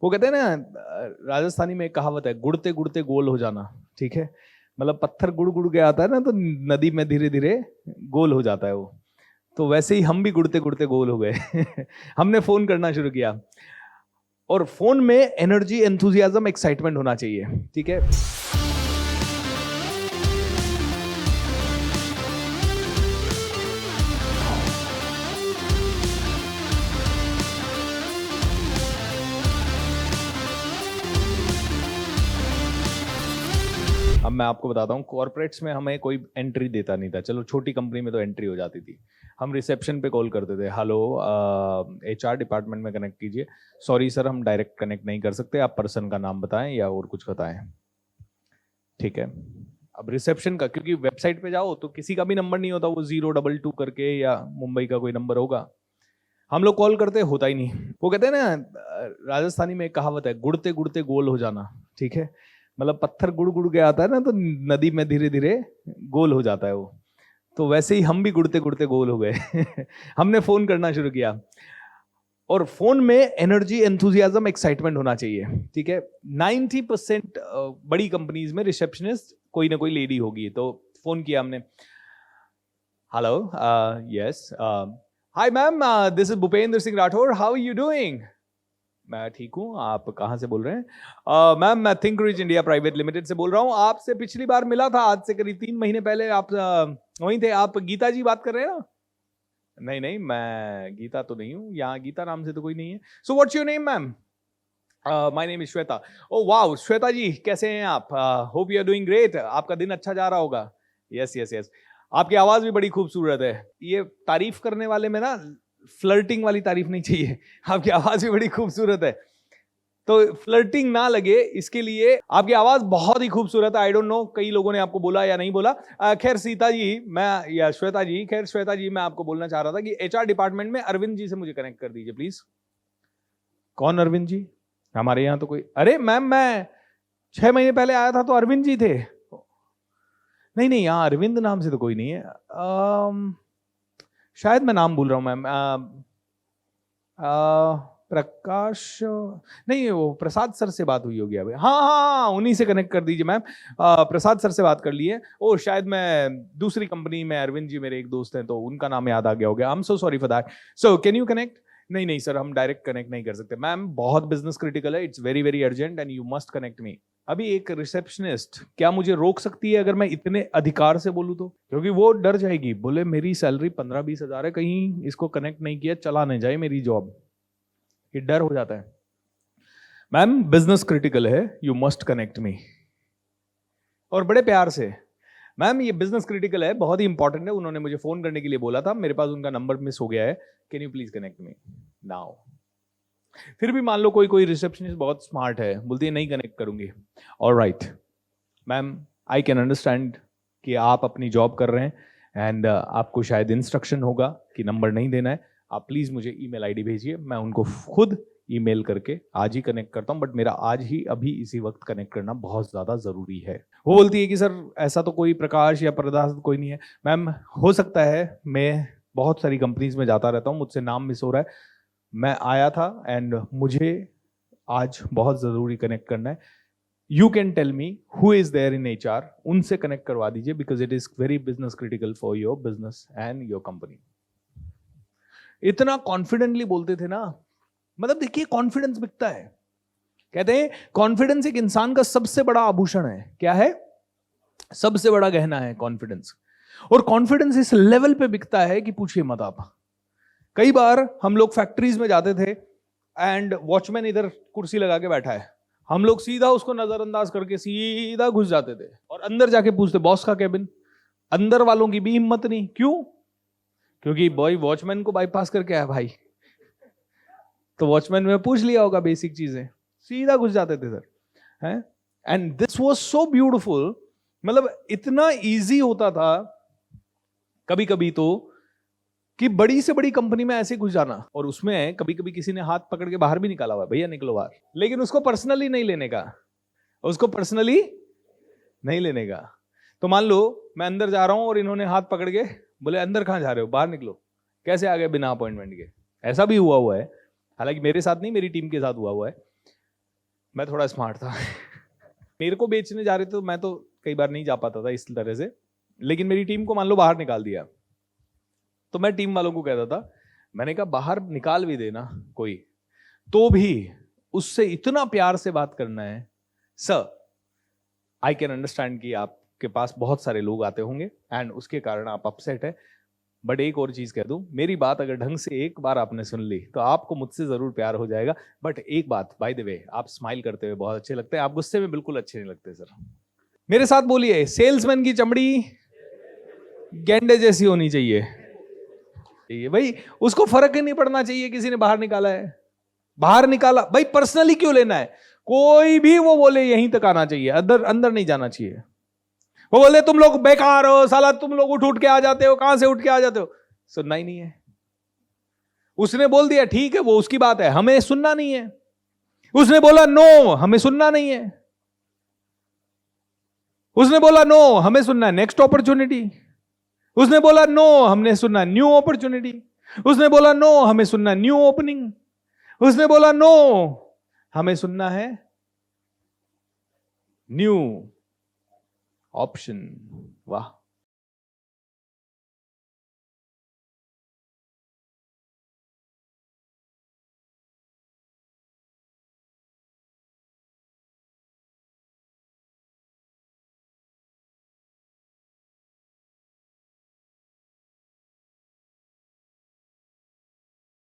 वो कहते हैं ना, राजस्थानी में एक कहावत है, गुड़ते गुड़ते गोल हो जाना। ठीक है, मतलब पत्थर गुड़ गुड़ के आता है ना, तो नदी में धीरे धीरे गोल हो जाता है वो। तो वैसे ही हम भी गुड़ते गुड़ते गोल हो गए। हमने फोन करना शुरू किया, और फोन में एनर्जी, एंथुजियाज्म, एक्साइटमेंट होना चाहिए। ठीक है, अब मैं आपको बताता हूँ, कॉर्पोरेट्स में हमें कोई एंट्री देता नहीं था। चलो छोटी कंपनी में तो एंट्री हो जाती थी। हम रिसेप्शन पे कॉल करते थे, हेलो HR डिपार्टमेंट में कनेक्ट कीजिए, सॉरी सर हम डायरेक्ट कनेक्ट नहीं कर सकते, आप पर्सन का नाम बताएं या और कुछ बताएं। ठीक है, अब रिसेप्शन का, क्योंकि वेबसाइट पे जाओ तो किसी का भी नंबर नहीं होता, वो 022 करके या मुंबई का कोई नंबर होगा। हम लोग कॉल करते, होता ही नहीं। वो कहते हैं ना, राजस्थानी में एक कहावत है, गुड़ते गुड़ते गोल हो जाना। ठीक है, मतलब पत्थर गुड़ गुड़ के आता है ना, तो नदी में धीरे धीरे गोल हो जाता है वो। तो वैसे ही हम भी गुड़ते गुड़ते गोल हो गए। हमने फोन करना शुरू किया, और फोन में एनर्जी, एंथुजियाज्म, एक्साइटमेंट होना चाहिए। ठीक है, 90% बड़ी कंपनीज में रिसेप्शनिस्ट कोई ना कोई लेडी होगी। तो फोन किया हमने, hello, yes, hi ma'am, this is Bhupendra Singh Rathore, how are you doing? मैं ठीक हूँ, आप कहाँ से बोल रहे हैं? मैम मैं think rich India private limited से बोल रहा हूँ। आपसे पिछली बार मिला था, आज से करीब 3 महीने पहले। आप वहीं थे, आप गीता जी बात कर रहे हैं ना? नहीं नहीं, मैं गीता तो नहीं हूँ, यहाँ गीता नाम से तो कोई नहीं है। So what's your name ma'am? My name is Shweta. Oh wow, Shweta ji कैसे हैं आप? Hope you are doing great, आपका दिन अच्छा जा रहा होगा। यस यस यस, आपकी आवाज भी बड़ी खूबसूरत है। ये तारीफ करने वाले में ना फ्लर्टिंग वाली तारीफ नहीं चाहिए, आपकी आवाज भी बड़ी खूबसूरत है, तो फ्लर्टिंग ना लगे इसके लिए। आपकी आवाज बहुत ही खूबसूरत है। आई डोंट नो कई लोगों ने आपको बोला या नहीं बोला। खैर सीता जी, मैं या श्वेता जी, खैर श्वेता जी, मैं आपको बोलना चाह रहा था कि HR डिपार्टमेंट में अरविंद जी से मुझे कनेक्ट कर दीजिए प्लीज। कौन अरविंद जी? हमारे यहाँ तो कोई, अरे मैम मैं 6 महीने पहले आया था तो अरविंद जी थे। नहीं नहीं, यहाँ अरविंद नाम से तो कोई नहीं है। शायद मैं नाम भूल रहा हूँ मैम। प्रकाश, नहीं वो प्रसाद सर से बात हुई होगी अभी। हाँ हाँ हाँ, उन्हीं से कनेक्ट कर दीजिए मैम। प्रसाद सर से बात कर लिए। ओ शायद मैं दूसरी कंपनी में, अरविंद जी मेरे एक दोस्त हैं तो उनका नाम याद आ गया हो गया। I am so sorry for that. So can you connect? नहीं नहीं सर, हम डायरेक्ट कनेक्ट नहीं कर सकते मैम, बहुत बिजनेस क्रिटिकल है, it's very very urgent and you must connect me. अभी एक रिसेप्शनिस्ट क्या मुझे रोक सकती है अगर मैं इतने अधिकार से बोलूं तो? क्योंकि वो डर जाएगी, बोले मेरी सैलरी 15-20 हजार है, कहीं इसको कनेक्ट नहीं किया चला नहीं जाए मेरी जॉब। ये डर हो जाता है। मैम बिजनेस क्रिटिकल है, यू मस्ट कनेक्ट मी। और बड़े प्यार से, मैम ये बिजनेस क्रिटिकल है, बहुत ही इंपॉर्टेंट है, उन्होंने मुझे फोन करने के लिए बोला था, मेरे पास उनका नंबर मिस हो गया है, can you please connect me now? फिर भी मान लो कोई कोई रिसेप्शनिस्ट बहुत स्मार्ट है, बोलती है नहीं कनेक्ट करूंगी। Alright ma'am, I can understand कि आप अपनी जॉब कर रहे हैं एंड आपको शायद इंस्ट्रक्शन होगा कि नंबर नहीं देना है। आप प्लीज मुझे ईमेल आईडी भेजिए, मैं उनको खुद ईमेल करके आज ही कनेक्ट करता हूं, बट मेरा आज ही अभी इसी वक्त कनेक्ट करना बहुत ज्यादा जरूरी है। वो बोलती है कि सर ऐसा तो कोई प्रकाश या प्रदास कोई नहीं है। मैम हो सकता है, मैं बहुत सारी कंपनीज में जाता रहता हूँ, मुझसे नाम मिस हो रहा है, मैं आया था एंड मुझे आज बहुत जरूरी कनेक्ट करना है। You can tell me who is there in HR, उनसे कनेक्ट करवा दीजिए, because it is very business critical for your business and your company. इतना कॉन्फिडेंटली बोलते थे ना, मतलब देखिए कॉन्फिडेंस बिकता है। कहते हैं कॉन्फिडेंस एक इंसान का सबसे बड़ा आभूषण है। क्या है? सबसे बड़ा गहना है कॉन्फिडेंस। और कॉन्फिडेंस इस लेवल पे बिकता है कि पूछिए मत आप। कई बार हम लोग फैक्ट्रीज में जाते थे एंड वॉचमैन इधर कुर्सी लगा के बैठा है, हम लोग सीधा उसको नजरअंदाज करके सीधा घुस जाते थे और अंदर जाके पूछते बॉस का केबिन। अंदर वालों की भी हिम्मत नहीं। क्यों? क्योंकि बॉय वॉचमैन को बाईपास करके आया भाई, तो वॉचमैन में पूछ लिया होगा बेसिक चीजें, सीधा घुस जाते थे सर हैं। And this was so beautiful, मतलब इतना इजी होता था कभी कभी तो कि बड़ी से बड़ी कंपनी में ऐसे घुस जाना, और उसमें कभी कभी किसी ने हाथ पकड़ के बाहर भी निकाला हुआ, भैया निकलो बाहर, लेकिन उसको पर्सनली नहीं लेने का, उसको पर्सनली नहीं लेने का। तो मान लो मैं अंदर जा रहा हूं और इन्होंने हाथ पकड़ के बोले अंदर कहां जा रहे हो, बाहर निकलो। कैसे आ गए बिना अपॉइंटमेंट के? ऐसा भी हुआ है, हालांकि मेरे साथ नहीं, मेरी टीम के साथ हुआ है। मैं थोड़ा स्मार्ट था। मेरे को बेचने जा रहे थे तो मैं तो कई बार नहीं जा पाता था इस तरह से, लेकिन मेरी टीम को मान लो बाहर निकाल दिया, तो मैं टीम वालों को कहता था, मैंने कहा बाहर निकाल भी देना कोई, तो भी उससे इतना प्यार से बात करना है, सर आई कैन अंडरस्टैंड कि आपके पास बहुत सारे लोग आते होंगे एंड उसके कारण आप अपसेट है, बट एक और चीज कह दूं, मेरी बात अगर ढंग से एक बार आपने सुन ली तो आपको मुझसे जरूर प्यार हो जाएगा। बट एक बात, बाय द वे, आप स्माइल करते हुए बहुत अच्छे लगते हैं, आप गुस्से में बिल्कुल अच्छे नहीं लगते सर। मेरे साथ बोलिए, सेल्समैन की चमड़ी गेंडे जैसी होनी चाहिए भाई, उसको फर्क ही नहीं पड़ना चाहिए किसी ने बाहर निकाला है, बाहर निकाला भाई, पर्सनली क्यों लेना है, कोई भी वो बोले यहीं तक आना चाहिए, अंदर अंदर नहीं जाना चाहिए। वो बोले तुम लोग बेकार हो साला, तुम लोग उठ उठ के आ जाते हो, कहां से उठ के आ जाते हो, सुनना ही नहीं है। उसने बोल दिया ठीक है, वो उसकी बात है, हमें सुनना नहीं है। उसने बोला नो, हमें सुनना नहीं है। उसने बोला नो, हमें सुनना है नेक्स्ट अपॉर्चुनिटी। उसने बोला नो, हमने सुनना न्यू अपॉर्चुनिटी। उसने बोला नो, हमें सुनना न्यू ओपनिंग। उसने बोला नो, हमें सुनना है न्यू ऑप्शन। वाह।